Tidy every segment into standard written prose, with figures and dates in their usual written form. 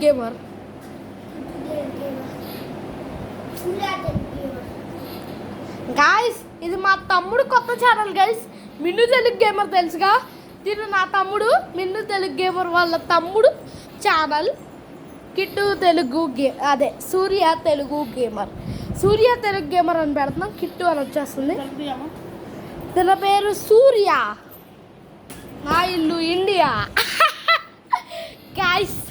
Gamer guys, ఇది మా తమ్ముడు కొత్త ఛానల్ గైస్. మిన్ను తెలుగు గేమర్ తెలుసుగా, తిను నా తమ్ముడు. మిన్ను తెలుగు గేమర్ వాళ్ళ తమ్ముడు ఛానల్ కిట్టు తెలుగు అదే సూర్య తెలుగు గేమర్. సూర్య తెలుగు గేమర్ అని పెడుతున్నాం, కిట్టు అని వచ్చేస్తుంది. తన పేరు సూర్య. నా ఇల్లు ఇండియా. గాయస్,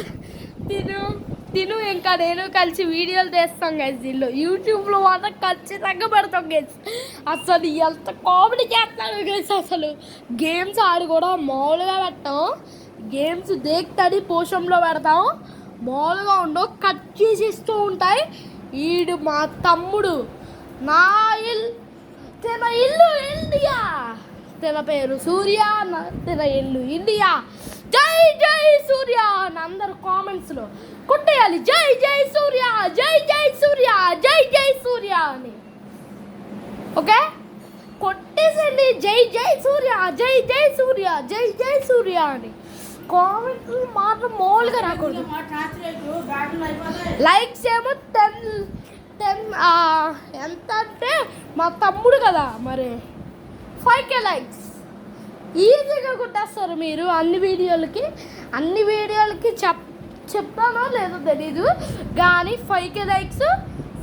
తిను ఇంకా నేను కలిసి వీడియోలు తీస్తాం గైస్. ఇల్లు యూట్యూబ్లో మాత్రం ఖచ్చితంగా పెడతాం గైస్. అసలు ఎంత కామెడీ చేస్తాను గైస్. అసలు గేమ్స్ ఆడి కూడా మామూలుగా పెట్టాం. గేమ్స్ దేక్తడి పోషంలో పెడతాం, మామూలుగా ఉండవు, కట్ చేసి ఇస్తూ ఉంటాయి. ఈడు మా తమ్ముడు. నా తన ఇల్లు ఇండియా. తన పేరు సూర్య, తన ఇల్లు ఇండియా. జై జై సూర్య అని అందరు కామెంట్స్లో కొట్టేయాలి. జై జై సూర్య, జై జై సూర్య, జై జై సూర్య అని. ఓకే, కొట్టేసండి. జై జై సూర్య, జై జై సూర్య, జై జై సూర్య అని. కామెంట్లు మాత్రం మామూలుగా రాకూడదు. లైక్స్ ఏమో 10 ఎంత అంటే మా తమ్ముడు కదా మరి 5K లైక్స్ ఈజీగా కొట్టేస్తారు మీరు. అన్ని వీడియోలకి చెప్తానో లేదో తెలీదు కానీ 5K లైక్స్,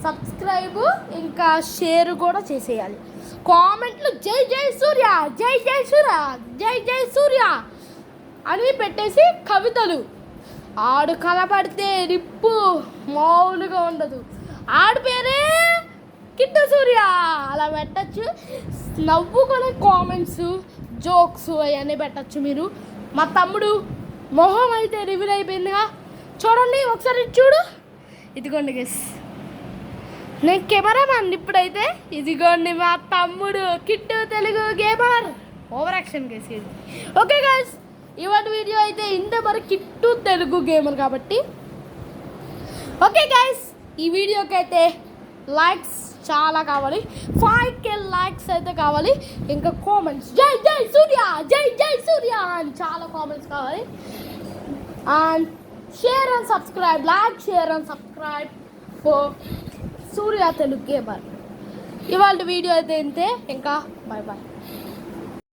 సబ్స్క్రైబ్ ఇంకా షేర్ కూడా చేసేయాలి. కామెంట్లు జై జై సూర్య, జై జై సూర్య, జై జై సూర్య అని పెట్టేసి కవితలు. ఆడు కనపడితే రిప్పు మామూలుగా ఉండదు. ఆడి పేరే కిట్టు సూర్య అలా పెట్టచ్చు. నవ్వుకునే కామెంట్స్, జోక్స్ అవన్నీ పెట్టచ్చు మీరు. మా తమ్ముడు మొహం అయితే రివీల్ అయిపోయిందిగా, చూడండి ఒకసారి చూడు. ఇదిగోండి గైస్, నేను కెమెరామ్యాన్ ఇప్పుడైతే. ఇదిగోండి మా తమ్ముడు Kittu Telugu gamer. Over action guys ఇది. ఓకే గైస్, ఇవాటి వీడియో అయితే ఇంత మరి కిట్టు తెలుగు గేమర్ కాబట్టి. ఓకే గైస్, ఈ వీడియోకి అయితే లైక్స్ చాలా కావాలి. 5K లైక్స్ అయితే కావాలి. ఇంకా కామెంట్స్ జై జై సూర్య, జై జై సూర్య అని చాలా కామెంట్స్ కావాలి. And share and subscribe, like, share and subscribe for Surya Telugu gamer. ఇవాళ వీడియో అయితే ఇంతే. ఇంకా బాయ్ బాయ్.